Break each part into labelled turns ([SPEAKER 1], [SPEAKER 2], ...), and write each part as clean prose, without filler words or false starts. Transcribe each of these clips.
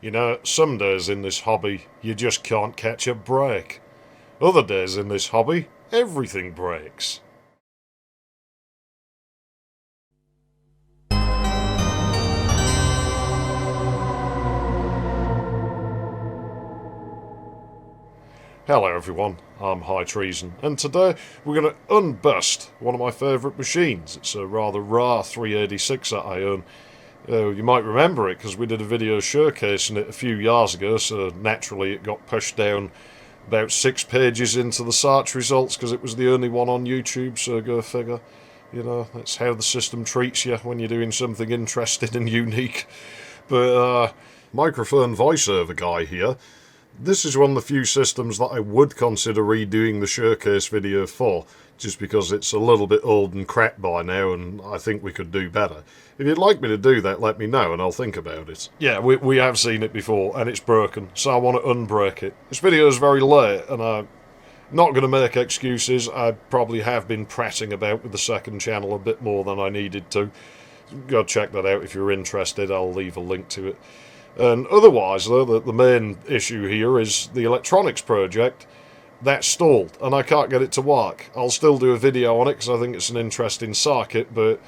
[SPEAKER 1] You know, some days in this hobby, you just can't catch a break. Other days in this hobby, everything breaks. Hello everyone, I'm High Treason, and today we're going to unbust one of my favourite machines. It's a rather rare 386 that I own. You might remember it because we did a video showcasing it a few years ago, so naturally it got pushed down about 6 pages into the search results because it was the only one on YouTube, so go figure. You know, that's how the system treats you when you're doing something interesting and unique. But, microphone voiceover guy here. This is one of the few systems that I would consider redoing the showcase video for, just because it's a little bit old and crap by now and I think we could do better. If you'd like me to do that, let me know and I'll think about it. Yeah, we have seen it before and it's broken, so I want to unbreak it. This video is very late and I'm not going to make excuses. I probably have been prattling about with the second channel a bit more than I needed to. Go check that out if you're interested, I'll leave a link to it. And otherwise, though, the main issue here is the electronics project. That's stalled, and I can't get it to work. I'll still do a video on it because I think it's an interesting circuit, but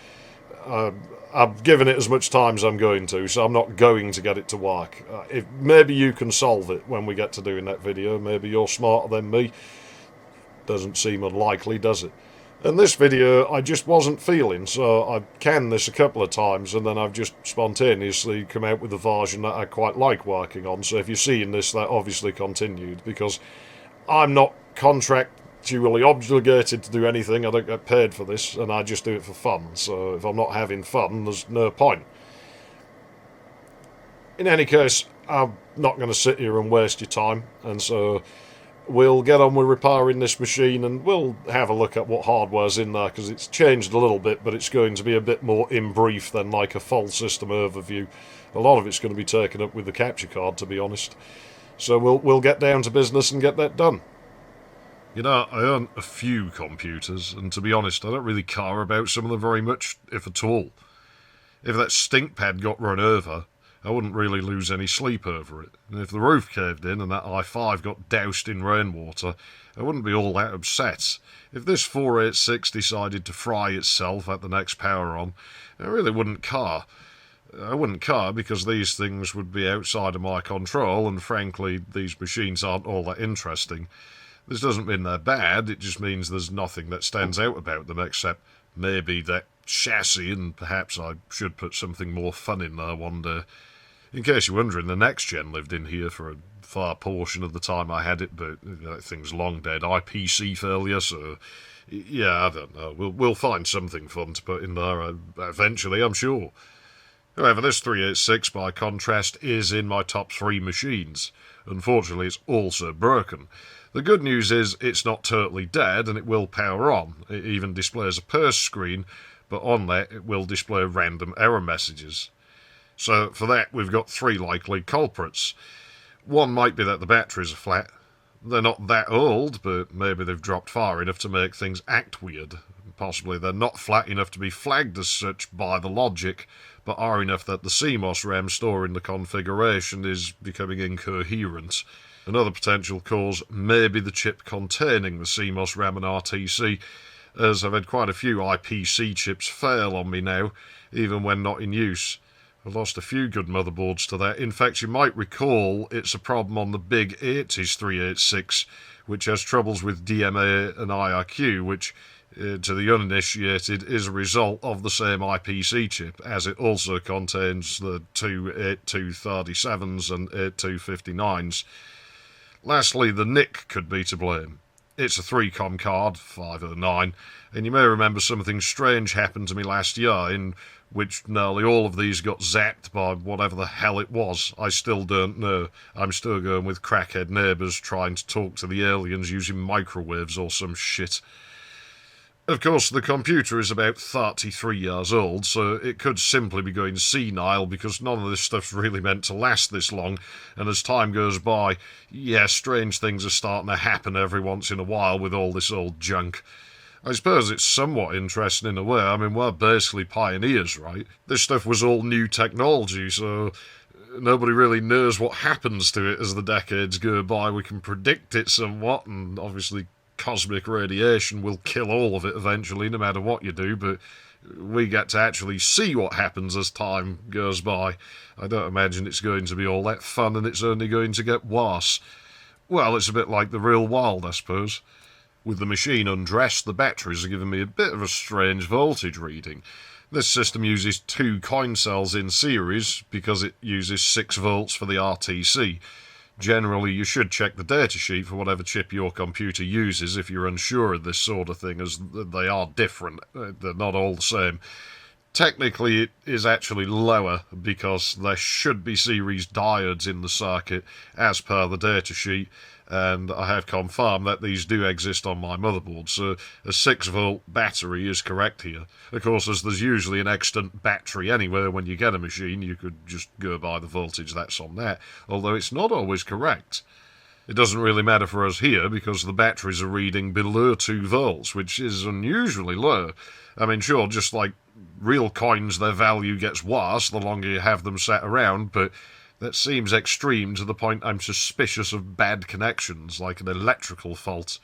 [SPEAKER 1] I've given it as much time as I'm going to, so I'm not going to get it to work. Maybe you can solve it when we get to doing that video. Maybe you're smarter than me. Doesn't seem unlikely, does it? In this video, I just wasn't feeling, so I canned this a couple of times, and then I've just spontaneously come out with a version that I quite like working on. So if you're seeing this, that obviously continued, because I'm not contractually obligated to do anything. I don't get paid for this, and I just do it for fun. So if I'm not having fun, there's no point. In any case, I'm not going to sit here and waste your time, and so we'll get on with repairing this machine and we'll have a look at what hardware's in there because it's changed a little bit, but it's going to be a bit more in brief than like a full system overview. A lot of it's going to be taken up with the capture card, to be honest. So we'll get down to business and get that done. You know, I own a few computers, and to be honest, I don't really care about some of them very much, if at all. If that stink pad got run over, I wouldn't really lose any sleep over it. And if the roof caved in and that i5 got doused in rainwater, I wouldn't be all that upset. If this 486 decided to fry itself at the next power on, I really wouldn't care. I wouldn't care because these things would be outside of my control, and frankly, these machines aren't all that interesting. This doesn't mean they're bad, it just means there's nothing that stands out about them except maybe that chassis, and perhaps I should put something more fun in there one day. In case you're wondering, the next gen lived in here for a far portion of the time I had it, but that thing's long dead. IPC failure, so yeah, I don't know. We'll find something fun to put in there eventually, I'm sure. However, this 386, by contrast, is in my top 3 machines. Unfortunately, it's also broken. The good news is it's not totally dead and it will power on. It even displays a purse screen, but on that it will display random error messages. So for that, we've got 3 likely culprits. One might be that the batteries are flat. They're not that old, but maybe they've dropped far enough to make things act weird. Possibly they're not flat enough to be flagged as such by the logic, but are enough that the CMOS RAM storing the configuration is becoming incoherent. Another potential cause may be the chip containing the CMOS RAM and RTC, as I've had quite a few IPC chips fail on me now, even when not in use. I've lost a few good motherboards to that. In fact, you might recall it's a problem on the big 80s 386, which has troubles with DMA and IRQ, which, to the uninitiated, is a result of the same IPC chip, as it also contains the two 8237s and 8259s. Lastly, the NIC could be to blame. It's a 3-com card, 509, and you may remember something strange happened to me last year, in which nearly all of these got zapped by whatever the hell it was. I still don't know. I'm still going with crackhead neighbours trying to talk to the aliens using microwaves or some shit. Of course, the computer is about 33 years old, so it could simply be going senile because none of this stuff's really meant to last this long, and as time goes by, yeah, strange things are starting to happen every once in a while with all this old junk. I suppose it's somewhat interesting in a way. I mean, we're basically pioneers, right? This stuff was all new technology, so nobody really knows what happens to it as the decades go by. We can predict it somewhat, and obviously cosmic radiation will kill all of it eventually, no matter what you do, but we get to actually see what happens as time goes by. I don't imagine it's going to be all that fun, and it's only going to get worse. Well, it's a bit like the real world, I suppose. With the machine undressed, the batteries are giving me a bit of a strange voltage reading. This system uses 2 coin cells in series because it uses 6 volts for the RTC. Generally, you should check the datasheet for whatever chip your computer uses if you're unsure of this sort of thing, as they are different. They're not all the same. Technically, it is actually lower because there should be series diodes in the circuit as per the datasheet, and I have confirmed that these do exist on my motherboard, so a 6-volt battery is correct here. Of course, as there's usually an extant battery anywhere when you get a machine, you could just go by the voltage that's on that, although it's not always correct. It doesn't really matter for us here because the batteries are reading below 2 volts, which is unusually low. I mean, sure, just like real coins, their value gets worse the longer you have them sat around, but that seems extreme to the point I'm suspicious of bad connections, like an electrical fault.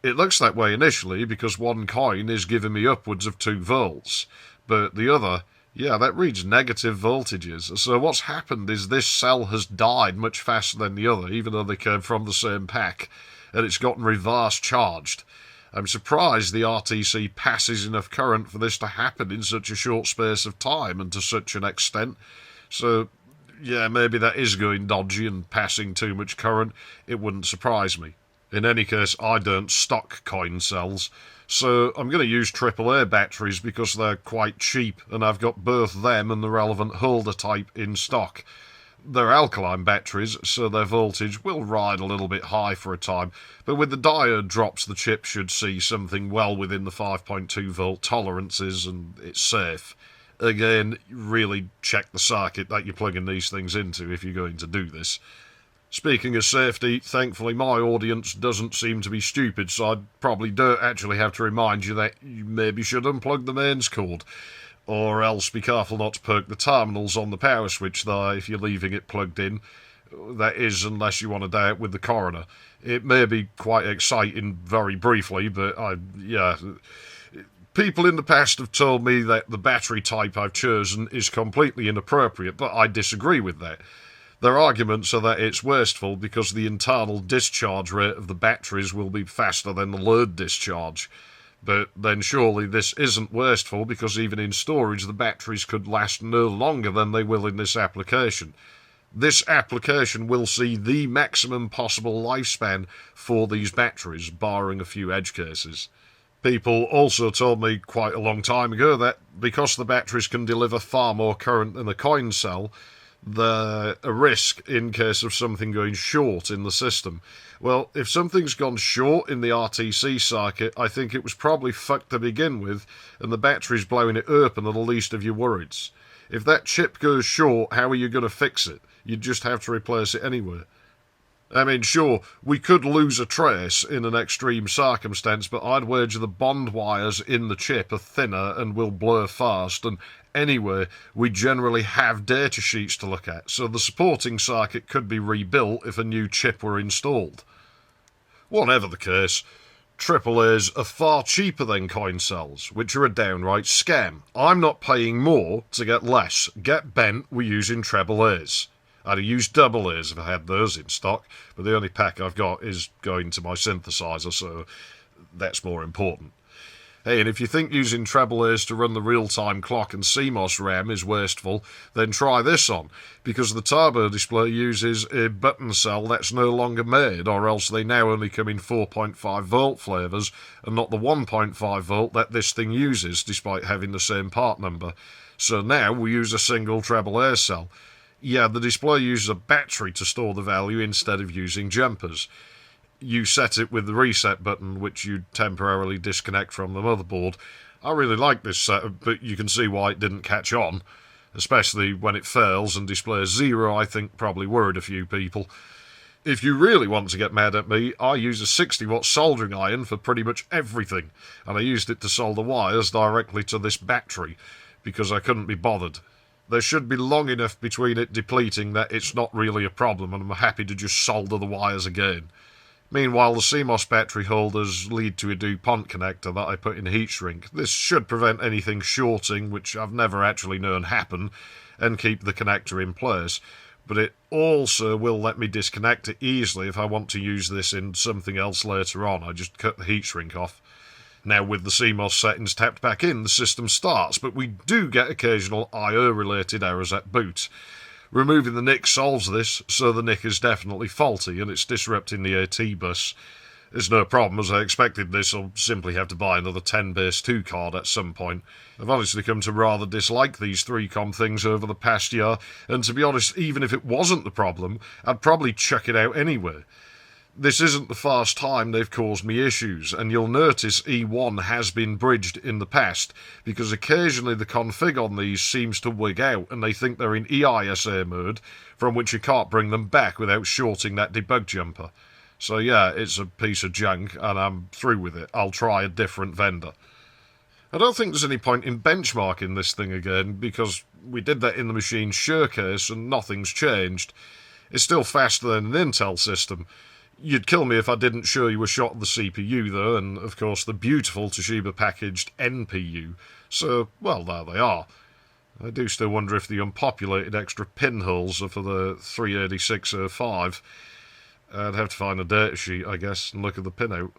[SPEAKER 1] It looks that way initially because one coin is giving me upwards of 2 volts, but the other, yeah, that reads negative voltages. So what's happened is this cell has died much faster than the other, even though they came from the same pack, and it's gotten reverse charged. I'm surprised the RTC passes enough current for this to happen in such a short space of time and to such an extent. So, yeah, maybe that is going dodgy and passing too much current. It wouldn't surprise me. In any case, I don't stock coin cells, so I'm going to use AAA batteries because they're quite cheap, and I've got both them and the relevant holder type in stock. They're alkaline batteries, so their voltage will ride a little bit high for a time, but with the diode drops the chip should see something well within the 5.2 volt tolerances, and it's safe. Again, really check the circuit that you're plugging these things into if you're going to do this. Speaking of safety, thankfully my audience doesn't seem to be stupid, so I probably don't actually have to remind you that you maybe should unplug the mains cord. Or else be careful not to perk the terminals on the power switch there if you're leaving it plugged in. That is, unless you want to die it with the coroner. It may be quite exciting very briefly, but people in the past have told me that the battery type I've chosen is completely inappropriate, but I disagree with that. Their arguments are that it's wasteful because the internal discharge rate of the batteries will be faster than the load discharge. But then surely this isn't wasteful because even in storage the batteries could last no longer than they will in this application. This application will see the maximum possible lifespan for these batteries, barring a few edge cases. People also told me quite a long time ago that because the batteries can deliver far more current than a coin cell, they're a risk in case of something going short in the system. Well, if something's gone short in the RTC circuit, I think it was probably fucked to begin with, and the battery's blowing it open are the least of your worries. If that chip goes short, how are you going to fix it? You'd just have to replace it anyway. I mean, sure, we could lose a trace in an extreme circumstance, but I'd wager the bond wires in the chip are thinner and will blur fast, and anyway, we generally have data sheets to look at, so the supporting circuit could be rebuilt if a new chip were installed. Whatever the case, AAAs are far cheaper than coin cells, which are a downright scam. I'm not paying more to get less. Get bent, we're using treble A's. I'd have used double A's if I had those in stock, but the only pack I've got is going to my synthesizer, so that's more important. Hey, and if you think using treble A's to run the real-time clock and CMOS RAM is wasteful, then try this on, because the turbo display uses a button cell that's no longer made, or else they now only come in 4.5 volt flavours, and not the 1.5 volt that this thing uses, despite having the same part number. So now we use a single treble A cell. Yeah, the display uses a battery to store the value instead of using jumpers. You set it with the reset button, which you temporarily disconnect from the motherboard. I really like this setup, but you can see why it didn't catch on. Especially when it fails and displays 0, I think probably worried a few people. If you really want to get mad at me, I use a 60-watt soldering iron for pretty much everything, and I used it to solder wires directly to this battery, because I couldn't be bothered. there should be long enough between it depleting that it's not really a problem, and I'm happy to just solder the wires again. Meanwhile, the CMOS battery holders lead to a DuPont connector that I put in heat shrink. This should prevent anything shorting, which I've never actually known happen, and keep the connector in place. But it also will let me disconnect it easily if I want to use this in something else later on. I just cut the heat shrink off. Now, with the CMOS settings tapped back in, the system starts, but we do get occasional I/O-related errors at boot. Removing the NIC solves this, so the NIC is definitely faulty and it's disrupting the AT bus. It's no problem, as I expected this. I'll simply have to buy another 10 base 2 card at some point. I've honestly come to rather dislike these 3Com things over the past year, and to be honest, even if it wasn't the problem, I'd probably chuck it out anyway. This isn't the first time they've caused me issues, and you'll notice E1 has been bridged in the past, because occasionally the config on these seems to wig out, and they think they're in EISA mode, from which you can't bring them back without shorting that debug jumper. So yeah, it's a piece of junk, and I'm through with it. I'll try a different vendor. I don't think there's any point in benchmarking this thing again, because we did that in the machine's showcase, and nothing's changed. It's still faster than an Intel system. You'd kill me if I didn't show you a shot of the CPU, though, and, of course, the beautiful Toshiba-packaged NPU. So, well, there they are. I do still wonder if the unpopulated extra pinholes are for the 38605. I'd have to find a datasheet, I guess, and look at the pinout.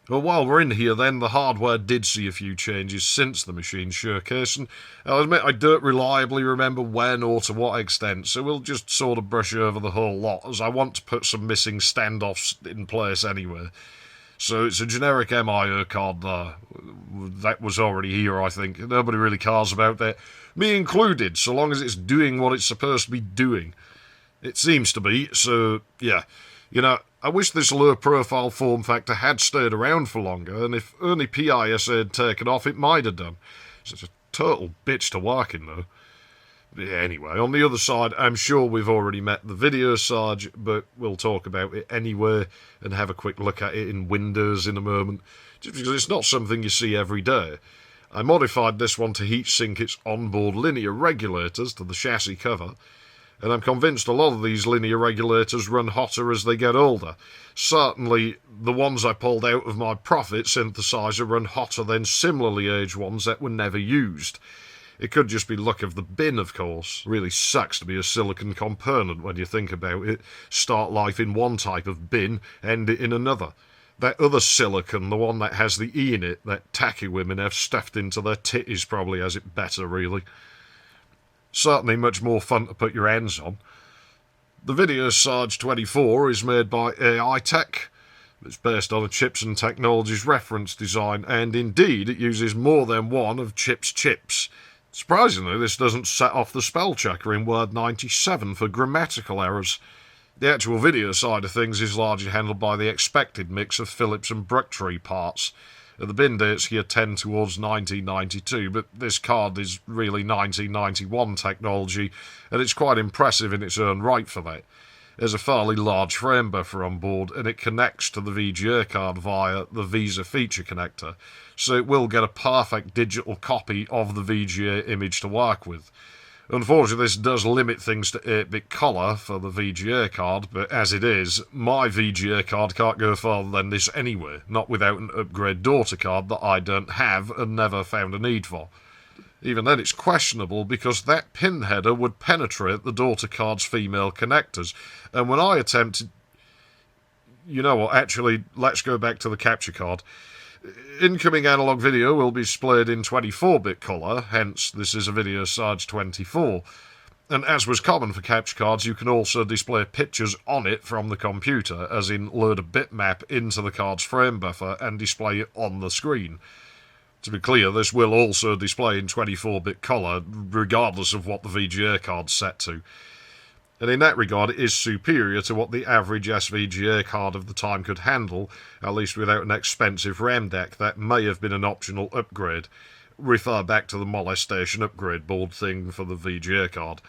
[SPEAKER 1] Well, while we're in here, then, the hardware did see a few changes since the machine showcase, and I'll admit I don't reliably remember when or to what extent, so we'll just sort of brush over the whole lot, as I want to put some missing standoffs in place anyway. So it's a generic MIO card there. That was already here, I think. Nobody really cares about that. Me included, so long as it's doing what it's supposed to be doing. It seems to be, so, yeah. You know, I wish this low-profile form factor had stayed around for longer, and if only PISA had taken off, it might have done. Such a total bitch to work in, though. Yeah, anyway, on the other side, I'm sure we've already met the VideoSurge, but we'll talk about it anyway, and have a quick look at it in Windows in a moment, just because it's not something you see every day. I modified this one to heat-sink its onboard linear regulators to the chassis cover, and I'm convinced a lot of these linear regulators run hotter as they get older. Certainly, the ones I pulled out of my Profit synthesizer run hotter than similarly aged ones that were never used. It could just be luck of the bin, of course. Really sucks to be a silicon component when you think about it. Start life in one type of bin, end it in another. That other silicon, the one that has the E in it, that tacky women have stuffed into their titties, probably has it better, really. Certainly much more fun to put your hands on. The VideoSurge 24 is made by AI Tech. It's based on a Chips and Technologies reference design, and indeed it uses more than one of Chip's chips. Surprisingly, this doesn't set off the spell checker in Word 97 for grammatical errors. The actual video side of things is largely handled by the expected mix of Philips and Brucktree parts. The bin dates here tend towards 1992, but this card is really 1991 technology, and it's quite impressive in its own right for that. There's a fairly large frame buffer on board, and it connects to the VGA card via the Visa feature connector, so it will get a perfect digital copy of the VGA image to work with. Unfortunately, this does limit things to 8-bit color for the VGA card, but as it is, my VGA card can't go further than this anyway, not without an upgrade daughter card that I don't have and never found a need for. Even then it's questionable because that pin header would penetrate the daughter card's female connectors, and when I attempted... You know what, actually, let's go back to the capture card. Incoming analog video will be displayed in 24-bit colour, hence this is a VideoSurge 24. And as was common for capture cards, you can also display pictures on it from the computer, as in load a bitmap into the card's frame buffer and display it on the screen. To be clear, this will also display in 24-bit colour, regardless of what the VGA card's set to. And in that regard, it is superior to what the average SVGA card of the time could handle, at least without an expensive RAM deck that may have been an optional upgrade. Refer back to the molestation upgrade board thing for the VGA card.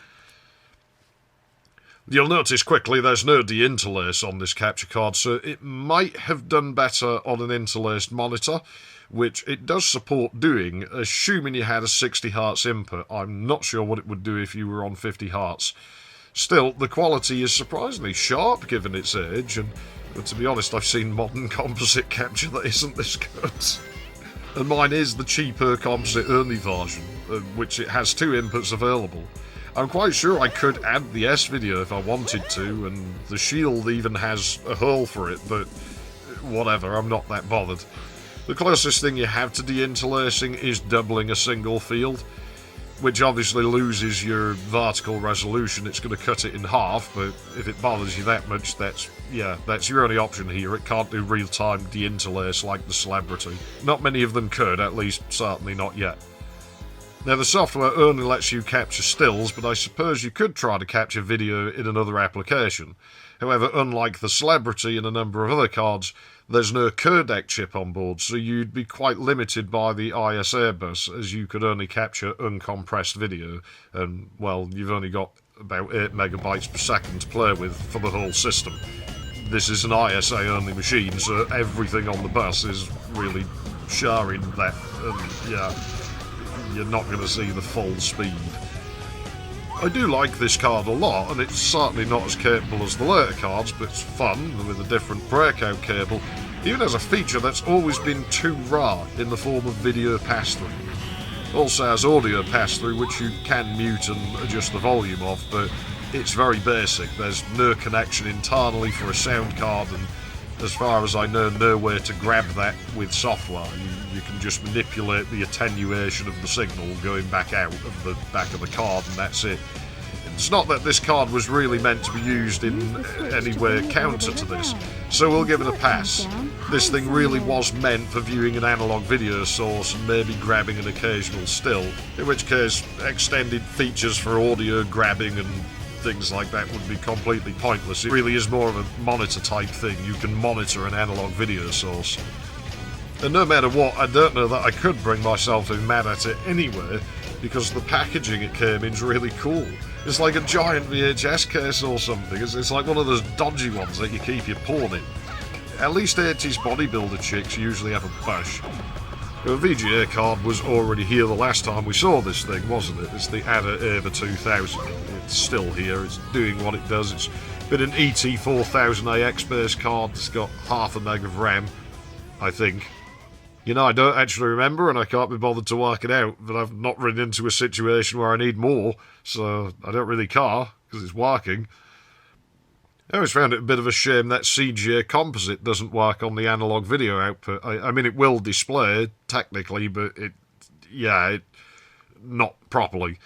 [SPEAKER 1] You'll notice quickly there's no deinterlace on this capture card, so it might have done better on an interlaced monitor, which it does support doing, assuming you had a 60 Hz input. I'm not sure what it would do if you were on 50 Hz. Still, the quality is surprisingly sharp given its age, and to be honest, I've seen modern composite capture that isn't this good. And mine is the cheaper composite-only version, which it has 2 inputs available. I'm quite sure I could add the S-video if I wanted to, and the Shield even has a hole for it, but whatever, I'm not that bothered. The closest thing you have to deinterlacing is doubling a single field, which obviously loses your vertical resolution. It's going to cut it in half, but if it bothers you that much, that's your only option here. It can't do real-time deinterlace like the Celebrity. Not many of them could, at least certainly not yet. Now, the software only lets you capture stills, but I suppose you could try to capture video in another application. However, unlike the Celebrity and a number of other cards, there's no codec chip on board, so you'd be quite limited by the ISA bus, as you could only capture uncompressed video, and, well, you've only got about 8 megabytes per second to play with for the whole system. This is an ISA-only machine, so everything on the bus is really sharing that, and yeah, you're not going to see the full speed. I do like this card a lot, and it's certainly not as capable as the later cards, but it's fun with a different breakout cable. It even has a feature that's always been too rare in the form of video pass-through. Also has audio pass-through, which you can mute and adjust the volume of, but it's very basic. There's no connection internally for a sound card, and as far as I know, nowhere to grab that with software. You can just manipulate the attenuation of the signal going back out of the back of the card, and that's it. It's not that this card was really meant to be used in any way counter to this, so we'll give it a pass. This thing really was meant for viewing an analog video source and maybe grabbing an occasional still, in which case extended features for audio grabbing and things like that would be completely pointless. It really is more of a monitor type thing. You can monitor an analog video source. And no matter what, I don't know that I could bring myself to be mad at it anyway, because the packaging it came in is really cool. It's like a giant VHS case or something. It's like one of those dodgy ones that you keep your porn in. At least 80s bodybuilder chicks usually have a bush. The VGA card was already here the last time we saw this thing, wasn't it? It's the Ada Ava 2000. It's still here, it's doing what it does. It's been an ET4000AX based card. It's got half a meg of RAM, I think. You know, I don't actually remember and I can't be bothered to work it out, but I've not run into a situation where I need more, so I don't really care, because it's working. I always found it a bit of a shame that CGA composite doesn't work on the analog video output. I mean, it will display, technically, but not properly.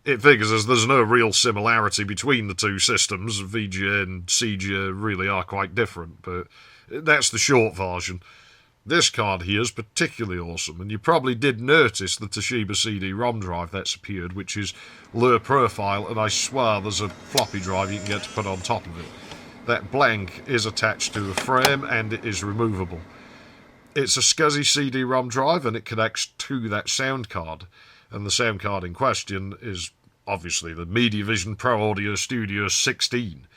[SPEAKER 1] It figures as there's no real similarity between the two systems. VGA and CGA really are quite different, but that's the short version. This card here is particularly awesome, and you probably did notice the Toshiba CD-ROM drive that's appeared, which is low profile, and I swear there's a floppy drive you can get to put on top of it. That blank is attached to a frame, and it is removable. It's a SCSI CD-ROM drive, and it connects to that sound card, and the sound card in question is obviously the MediaVision Pro Audio Studio 16.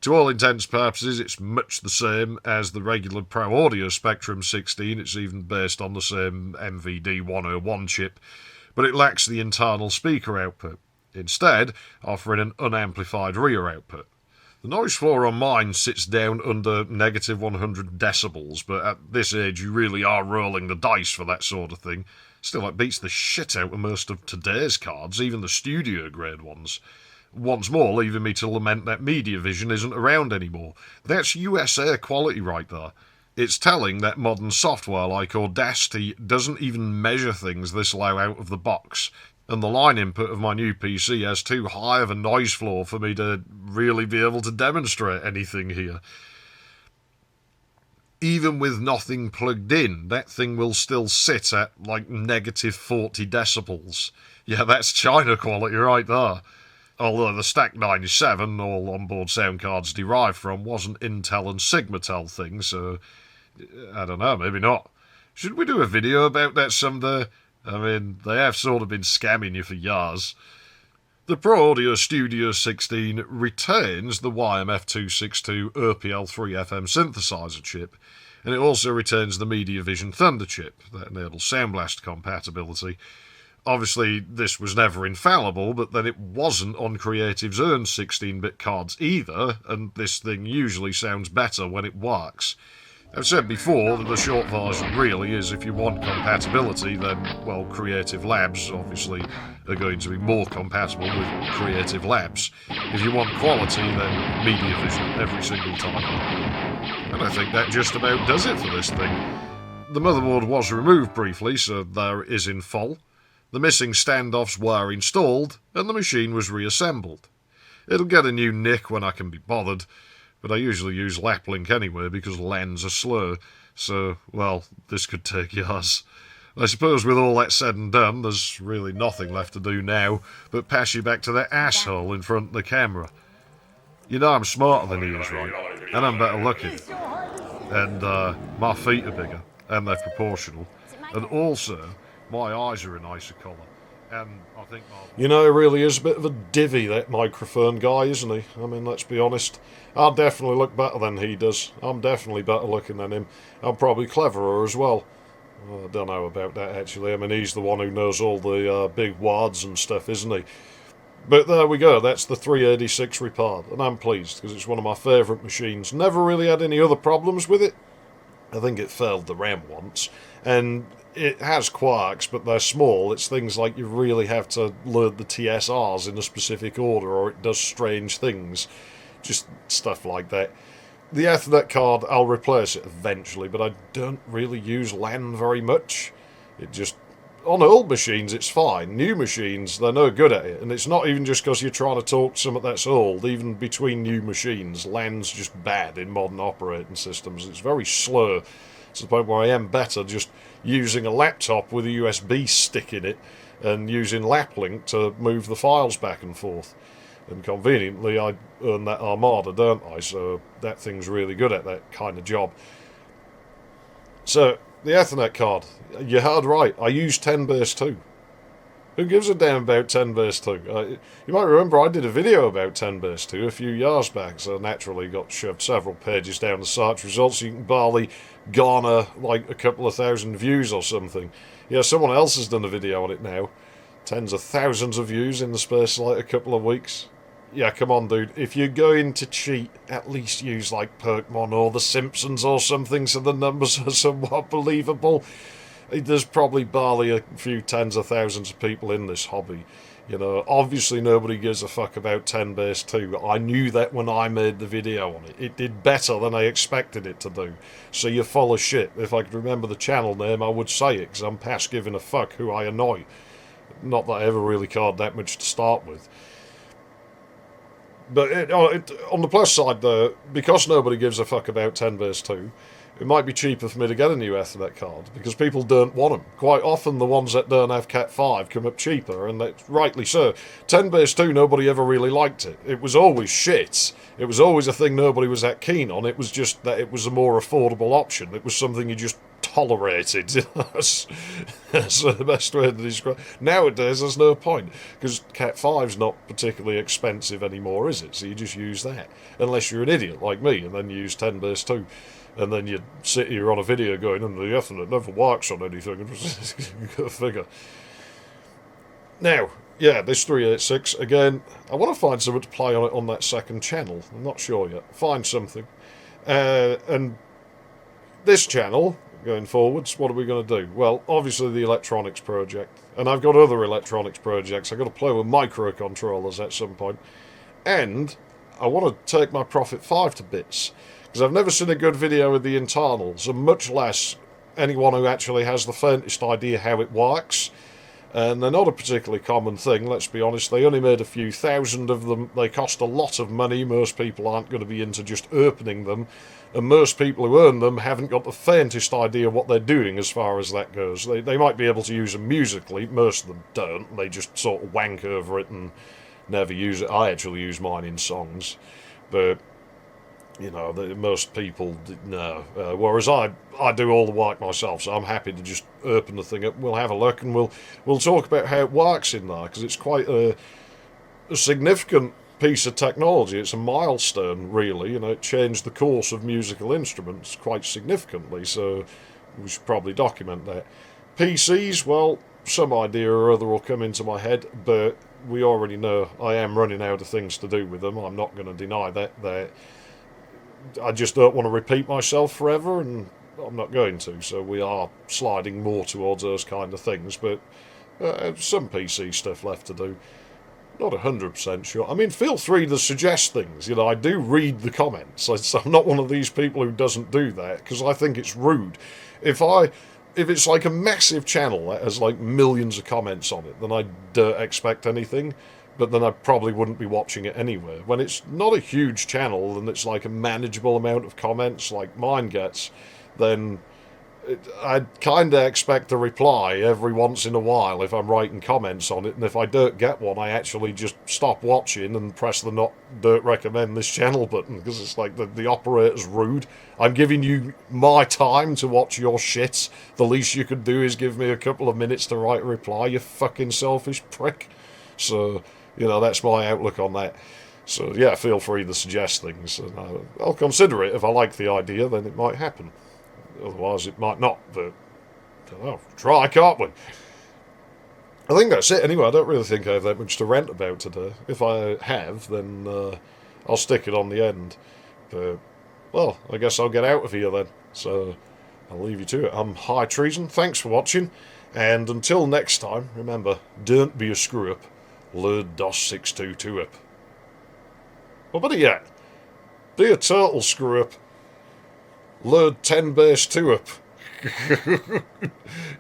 [SPEAKER 1] To all intents and purposes, it's much the same as the regular Pro Audio Spectrum 16. It's even based on the same MVD 101 chip, but it lacks the internal speaker output, instead offering an unamplified rear output. The noise floor on mine sits down under negative 100 decibels, but at this age you really are rolling the dice for that sort of thing. Still, it beats the shit out of most of today's cards, even the studio grade ones. Once more, leaving me to lament that MediaVision isn't around anymore. That's USA quality right there. It's telling that modern software like Audacity doesn't even measure things this low out of the box, and the line input of my new PC has too high of a noise floor for me to really be able to demonstrate anything here. Even with nothing plugged in, that thing will still sit at like negative 40 decibels. Yeah, that's China quality right there. Although the Stack 97, all onboard sound cards derived from, wasn't Intel and Sigmatel thing, so I don't know, maybe not. Should we do a video about that someday? I mean, they have sort of been scamming you for years. The Pro Audio Studio 16 retains the YMF262 ERPL3 FM synthesizer chip, and it also retains the MediaVision Thunder chip that enables Sound Blast compatibility. Obviously, this was never infallible, but then it wasn't on Creative's own 16-bit cards either, and this thing usually sounds better when it works. I've said before that the short version really is, if you want compatibility, then, well, Creative Labs obviously are going to be more compatible with Creative Labs. If you want quality, then MediaVision every single time. And I think that just about does it for this thing. The motherboard was removed briefly, so there it is in full. The missing standoffs were installed, and the machine was reassembled. It'll get a new nick when I can be bothered, but I usually use Laplink anyway because LANs are slow, so, well, this could take years. I suppose with all that said and done, there's really nothing left to do now but pass you back to that asshole in front of the camera. You know I'm smarter than he is, right? And I'm better looking. And, my feet are bigger, and they're proportional. And also, my eyes are a nicer colour, and I think... You know, he really is a bit of a divvy, that microphone guy, isn't he? I mean, let's be honest. I definitely look better than he does. I'm definitely better looking than him. I'm probably cleverer as well. I don't know about that, actually. I mean, he's the one who knows all the big words and stuff, isn't he? But there we go. That's the 386 repaired, and I'm pleased, because it's one of my favourite machines. Never really had any other problems with it. I think it failed the RAM once, and it has quarks, but they're small. It's things like you really have to load the TSRs in a specific order, or it does strange things. Just stuff like that. The Ethernet card, I'll replace it eventually, but I don't really use LAN very much. It just... On old machines, it's fine. New machines, they're no good at it. And it's not even just because you're trying to talk to something that's old. Even between new machines, LAN's just bad in modern operating systems. It's very slow, to the point where I am better just using a laptop with a USB stick in it and using Laplink to move the files back and forth. And conveniently, I earn that Armada, don't I? So that thing's really good at that kind of job. So, the Ethernet card. You heard right. I use 10 base 2. Who gives a damn about 10 base 2? You might remember I did a video about 10 base 2 a few years back, so naturally got shoved several pages down the search results. You can barely garner like a couple of thousand views or something. Yeah, someone else has done a video on it now. Tens of thousands of views in the space of like a couple of weeks. Yeah, come on, dude. If you're going to cheat, at least use, like, Pokemon or The Simpsons or something so the numbers are somewhat believable. There's probably barely a few tens of thousands of people in this hobby. You know, obviously nobody gives a fuck about 10 base 2. I knew that when I made the video on it. It did better than I expected it to do. So you're full of shit. If I could remember the channel name, I would say it, because I'm past giving a fuck who I annoy. Not that I ever really cared that much to start with. But on the plus side, though, because nobody gives a fuck about 10 base 2, it might be cheaper for me to get a new Ethernet card, because people don't want them. Quite often the ones that don't have Cat 5 come up cheaper, and that's rightly so. 10 base 2, nobody ever really liked it. It was always shit. It was always a thing nobody was that keen on. It was just that it was a more affordable option. It was something you just tolerated. That's the best way to describe it. Nowadays, there's no point, because Cat 5's not particularly expensive anymore, is it? So you just use that. Unless you're an idiot like me, and then you use 10 base 2. And then you sit here on a video going, and the Ethernet never works on anything. Go figure. Now, yeah, this 386, again, I want to find something to play on it on that second channel. I'm not sure yet. Find something. And this channel, going forwards, what are we going to do? Well, obviously the electronics project. And I've got other electronics projects. I've got to play with microcontrollers at some point. And I want to take my Prophet 5 to bits. Because I've never seen a good video with the internals, and much less anyone who actually has the faintest idea how it works. And they're not a particularly common thing, let's be honest. They only made a few thousand of them. They cost a lot of money. Most people aren't going to be into just opening them. And most people who own them haven't got the faintest idea what they're doing as far as that goes. They might be able to use them musically. Most of them don't. They just sort of wank over it and never use it. I actually use mine in songs. But... you know, most people, no. Whereas I do all the work myself, so I'm happy to just open the thing up. We'll have a look, and we'll talk about how it works in there, because it's quite a a significant piece of technology. It's a milestone, really. You know, it changed the course of musical instruments quite significantly, so we should probably document that. PCs, well, some idea or other will come into my head, but we already know I am running out of things to do with them. I'm not going to deny that. I just don't want to repeat myself forever, and I'm not going to, so we are sliding more towards those kind of things, but some PC stuff left to do. Not 100% sure. I mean, feel free to suggest things. You know, I do read the comments. I'm not one of these people who doesn't do that, because I think it's rude. If it's like a massive channel that has like millions of comments on it, then I don't expect anything, but then I probably wouldn't be watching it anyway. When it's not a huge channel and it's like a manageable amount of comments like mine gets, then I'd kind of expect a reply every once in a while if I'm writing comments on it, and if I don't get one, I actually just stop watching and press the don't recommend this channel button, because it's like the operator's rude. I'm giving you my time to watch your shit. The least you could do is give me a couple of minutes to write a reply, you fucking selfish prick. So, you know, that's my outlook on that. So, yeah, feel free to suggest things. And I'll consider it. If I like the idea, then it might happen. Otherwise, it might not, but well, try, can't we? I think that's it anyway. I don't really think I have that much to rant about today. If I have, then I'll stick it on the end. But, well, I guess I'll get out of here then. So, I'll leave you to it. I'm High Treason. Thanks for watching. And until next time, remember, don't be a screw-up. Load DOS 622 up. Or better yet, be a total screw-up. Load 10 base 2 up.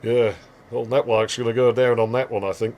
[SPEAKER 1] Yeah, whole network's going to go down on that one, I think.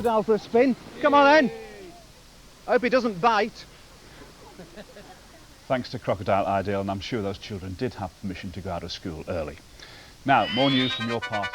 [SPEAKER 2] crocodile for a spin. Come on then. I hope he doesn't bite.
[SPEAKER 3] Thanks to Crocodile Ideal, and I'm sure those children did have permission to go out of school early. Now, more news from your part.